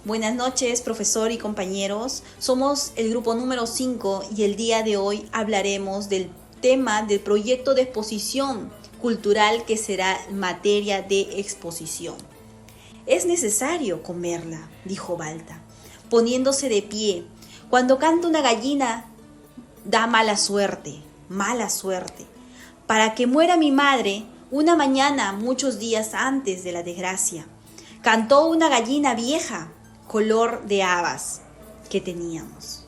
Buenas noches, profesor y compañeros. Somos el grupo número 5 y el día de hoy hablaremos del tema del proyecto de exposición cultural que será materia de exposición. Es necesario comerla, dijo Balta, poniéndose de pie. Cuando canta una gallina, da mala suerte, mala suerte. Para que muera mi madre, una mañana muchos días antes de la desgracia, cantó una gallina vieja, color de habas, que teníamos.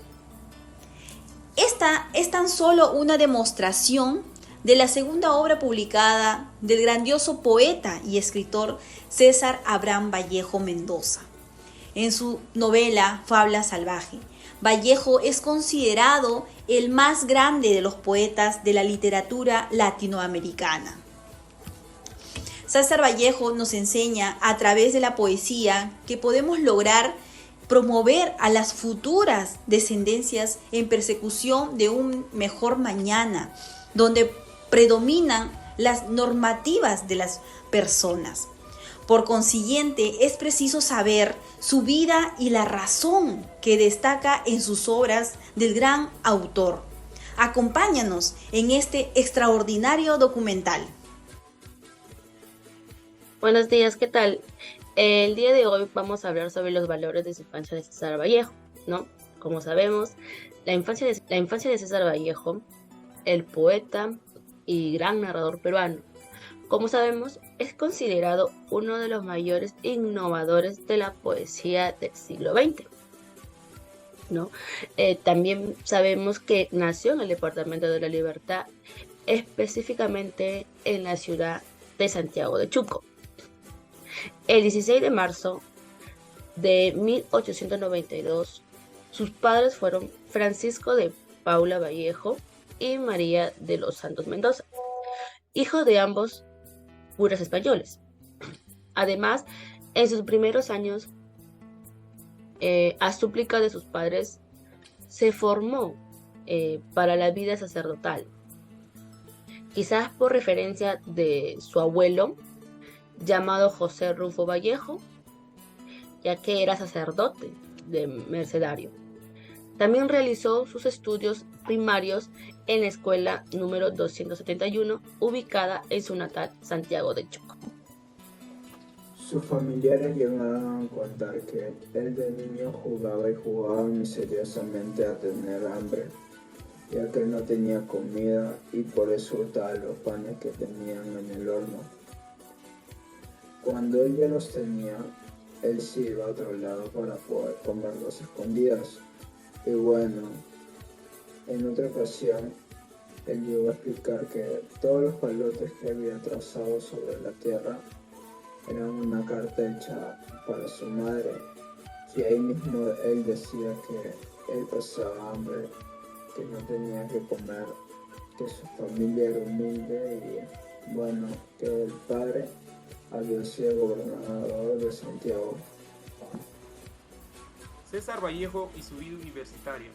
Esta es tan solo una demostración de la segunda obra publicada del grandioso poeta y escritor César Abraham Vallejo Mendoza. En su novela Fabla Salvaje, Vallejo es considerado el más grande de los poetas de la literatura latinoamericana. César Vallejo nos enseña a través de la poesía que podemos lograr promover a las futuras descendencias en persecución de un mejor mañana, donde predominan las normativas de las personas. Por consiguiente, es preciso saber su vida y la razón que destaca en sus obras del gran autor. Acompáñanos en este extraordinario documental. Buenos días, ¿qué tal? El día de hoy vamos a hablar sobre los valores de su infancia de César Vallejo, ¿no? Como sabemos, la infancia de César Vallejo, el poeta y gran narrador peruano, como sabemos, es considerado uno de los mayores innovadores de la poesía del siglo XX, ¿no? También sabemos que nació en el Departamento de la Libertad, específicamente en la ciudad de Santiago de Chuco. El 16 de marzo de 1892, sus padres fueron Francisco de Paula Vallejo y María de los Santos Mendoza, hijos de ambos curas españoles. Además, en sus primeros años, a súplica de sus padres, se formó para la vida sacerdotal, quizás por referencia de su abuelo, llamado José Rufo Vallejo, ya que era sacerdote de Mercedario. También realizó sus estudios primarios en la escuela número 271, ubicada en su natal Santiago de Chuco. Sus familiares llegaron a contar que él de niño jugaba y jugaba misteriosamente a tener hambre, ya que no tenía comida y por eso hurtaba los panes que tenían en el horno. Cuando él ya los tenía, él se iba a otro lado para poder comerlos escondidas. Y bueno, en otra ocasión, él llegó a explicar que todos los palotes que había trazado sobre la tierra eran una carta hecha para su madre, y ahí mismo él decía que él pasaba hambre, que no tenía que comer, que su familia era humilde y bueno, que el padre había sido gobernador de Santiago. César Vallejo y su vida universitaria.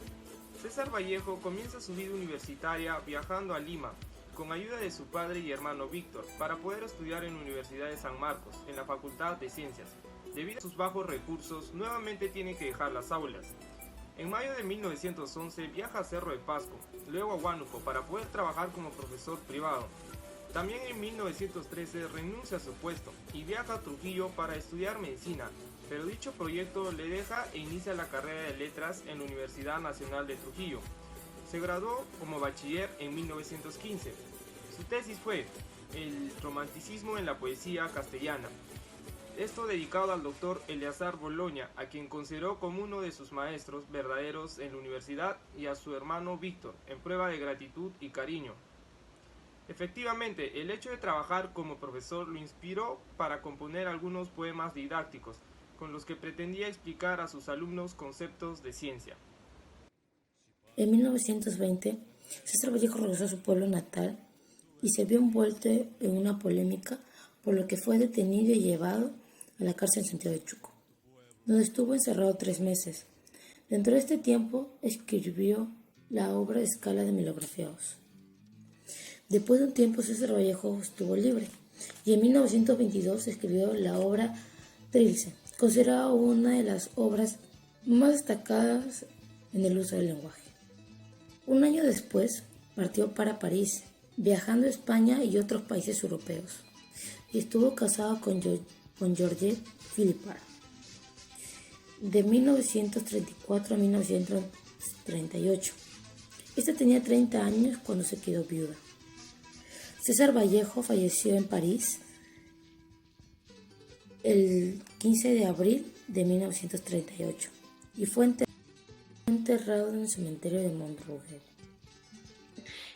César Vallejo comienza su vida universitaria viajando a Lima, con ayuda de su padre y hermano Víctor, para poder estudiar en la Universidad de San Marcos, en la Facultad de Ciencias. Debido a sus bajos recursos, nuevamente tiene que dejar las aulas. En mayo de 1911 viaja a Cerro de Pasco, luego a Huánuco, para poder trabajar como profesor privado. También en 1913 renuncia a su puesto y viaja a Trujillo para estudiar medicina, pero dicho proyecto le deja e inicia la carrera de letras en la Universidad Nacional de Trujillo. Se graduó como bachiller en 1915. Su tesis fue El romanticismo en la poesía castellana. Esto dedicado al doctor Eleazar Boloña, a quien consideró como uno de sus maestros verdaderos en la universidad, y a su hermano Víctor, en prueba de gratitud y cariño. Efectivamente, el hecho de trabajar como profesor lo inspiró para componer algunos poemas didácticos, con los que pretendía explicar a sus alumnos conceptos de ciencia. En 1920, César Vallejo regresó a su pueblo natal y se vio envuelto en una polémica, por lo que fue detenido y llevado a la cárcel en Santiago de Chuco, donde estuvo encerrado 3 meses. Dentro de este tiempo escribió la obra Escala de Melografiados. Después de un tiempo, César Vallejo estuvo libre y en 1922 escribió la obra Trilce, considerada una de las obras más destacadas en el uso del lenguaje. Un año después partió para París, viajando a España y otros países europeos, y estuvo casado con Georgette Philippard de 1934 a 1938. Esta tenía 30 años cuando se quedó viuda. César Vallejo falleció en París el 15 de abril de 1938 y fue enterrado en el cementerio de Montrouge.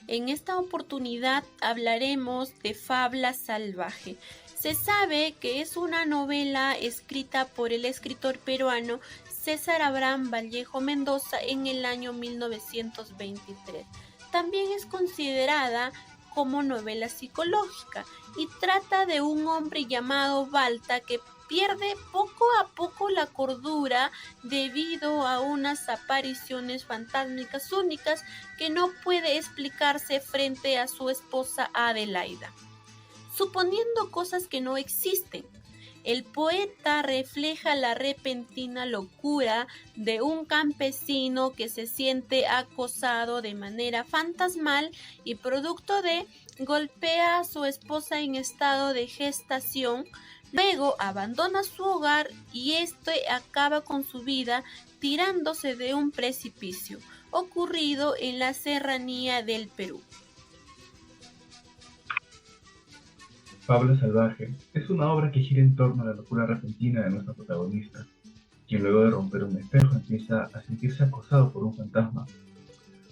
En esta oportunidad hablaremos de Fabla Salvaje. Se sabe que es una novela escrita por el escritor peruano César Abraham Vallejo Mendoza en el año 1923. También es considerada como novela psicológica y trata de un hombre llamado Balta que pierde poco a poco la cordura debido a unas apariciones fantásmicas únicas que no puede explicarse frente a su esposa Adelaida, suponiendo cosas que no existen. El poeta refleja la repentina locura de un campesino que se siente acosado de manera fantasmal y producto de golpea a su esposa en estado de gestación, luego abandona su hogar y este acaba con su vida tirándose de un precipicio, ocurrido en la serranía del Perú. Fabla Salvaje es una obra que gira en torno a la locura repentina de nuestra protagonista, quien luego de romper un espejo empieza a sentirse acosado por un fantasma.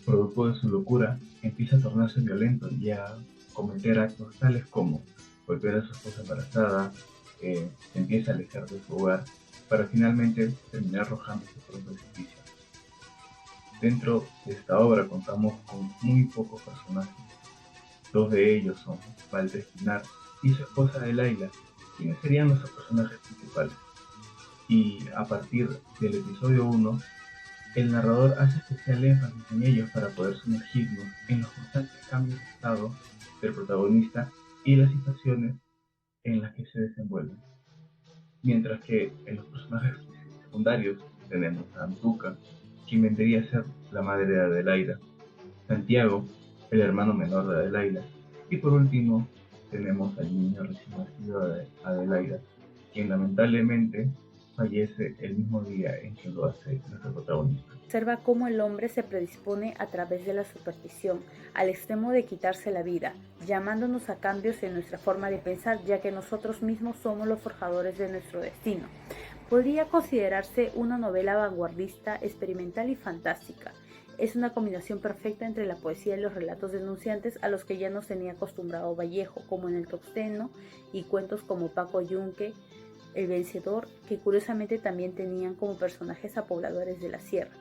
Producto de su locura, empieza a tornarse violento y a cometer actos tales como golpear a su esposa embarazada, se empieza a alejar de su hogar, para finalmente terminar arrojándose por un precipicio. Dentro de esta obra contamos con muy pocos personajes. Dos de ellos son Balta Espinar y su esposa Adelaida, quienes serían nuestros personajes principales. Y a partir del episodio 1, el narrador hace especial énfasis en ellos para poder sumergirnos en los constantes cambios de estado del protagonista y las situaciones en las que se desenvuelven. Mientras que en los personajes secundarios tenemos a Antuca, quien vendría a ser la madre de Adelaida, Santiago, el hermano menor de Adelaida, y por último tenemos al niño recién nacido de Adelaida, quien lamentablemente fallece el mismo día en que lo hace nuestro protagonista. Observa cómo el hombre se predispone a través de la superstición, al extremo de quitarse la vida, llamándonos a cambios en nuestra forma de pensar, ya que nosotros mismos somos los forjadores de nuestro destino. Podría considerarse una novela vanguardista, experimental y fantástica. Es una combinación perfecta entre la poesía y los relatos denunciantes a los que ya nos tenía acostumbrado Vallejo, como en El Toxteno, y cuentos como Paco Yunque, El Vencedor, que curiosamente también tenían como personajes a pobladores de la sierra.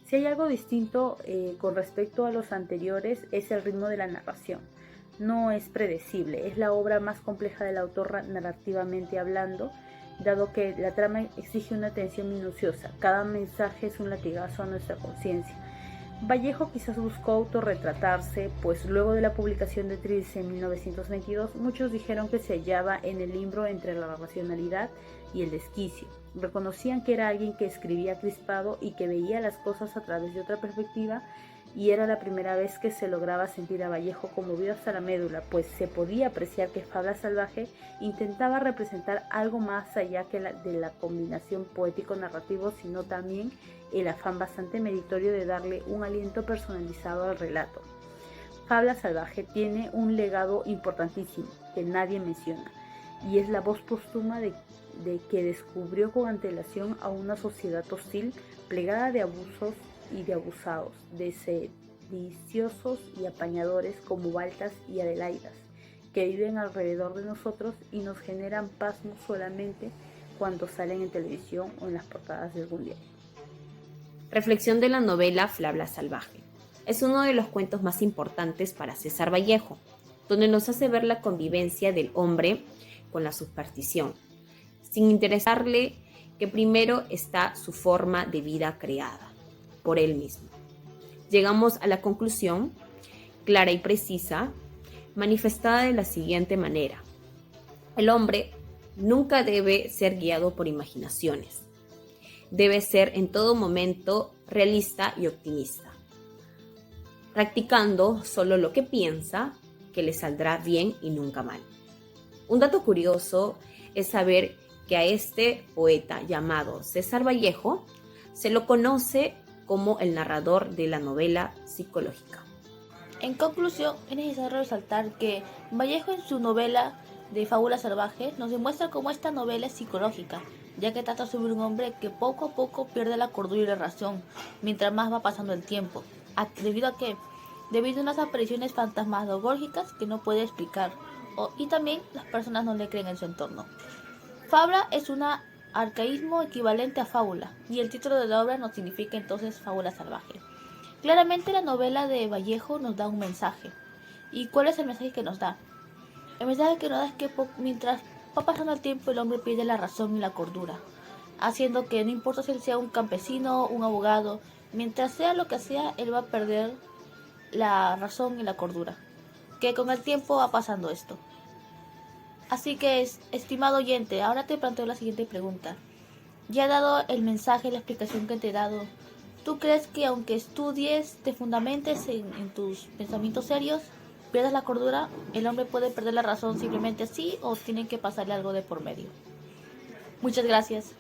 Si hay algo distinto con respecto a los anteriores es el ritmo de la narración. No es predecible, es la obra más compleja del autor narrativamente hablando, dado que la trama exige una atención minuciosa. Cada mensaje es un latigazo a nuestra conciencia. Vallejo quizás buscó autorretratarse, pues luego de la publicación de Trilce en 1922, muchos dijeron que se hallaba en el limbo entre la racionalidad y el desquicio. Reconocían que era alguien que escribía crispado y que veía las cosas a través de otra perspectiva, y era la primera vez que se lograba sentir a Vallejo conmovido hasta la médula, pues se podía apreciar que Fabla Salvaje intentaba representar algo más allá que de la combinación poético-narrativo, sino también el afán bastante meritorio de darle un aliento personalizado al relato. Fabla Salvaje tiene un legado importantísimo que nadie menciona, y es la voz póstuma de que descubrió con antelación a una sociedad hostil, plegada de abusos y de abusados, de sediciosos y apañadores como Baltas y Adelaidas, que viven alrededor de nosotros y nos generan pasmo solamente cuando salen en televisión o en las portadas de algún diario. Reflexión de la novela Fabla Salvaje. Es uno de los cuentos más importantes para César Vallejo, donde nos hace ver la convivencia del hombre con la superstición, sin interesarle que primero está su forma de vida creada por él mismo. Llegamos a la conclusión, clara y precisa, manifestada de la siguiente manera. El hombre nunca debe ser guiado por imaginaciones. Debe ser en todo momento realista y optimista, practicando solo lo que piensa que le saldrá bien y nunca mal. Un dato curioso es saber que a este poeta llamado César Vallejo se lo conoce como el narrador de la novela psicológica. En conclusión, es necesario resaltar que Vallejo en su novela de Fábula Salvaje nos demuestra cómo esta novela es psicológica, ya que trata sobre un hombre que poco a poco pierde la cordura y la razón, mientras más va pasando el tiempo, debido a unas apariciones fantasmagóricas que no puede explicar, y también las personas no le creen en su entorno. Fabla es un arcaísmo equivalente a fábula, y el título de la obra nos significa entonces Fábula Salvaje. Claramente la novela de Vallejo nos da un mensaje. ¿Y cuál es el mensaje que nos da? El mensaje que nos da es que mientras va pasando el tiempo, el hombre pierde la razón y la cordura, haciendo que no importa si él sea un campesino, un abogado, mientras sea lo que sea, él va a perder la razón y la cordura, que con el tiempo va pasando esto. Así que, estimado oyente, ahora te planteo la siguiente pregunta. Ya dado el mensaje, la explicación que te he dado, ¿tú crees que aunque estudies, te fundamentes en tus pensamientos serios, pierdas la cordura, el hombre puede perder la razón simplemente así o tiene que pasarle algo de por medio? Muchas gracias.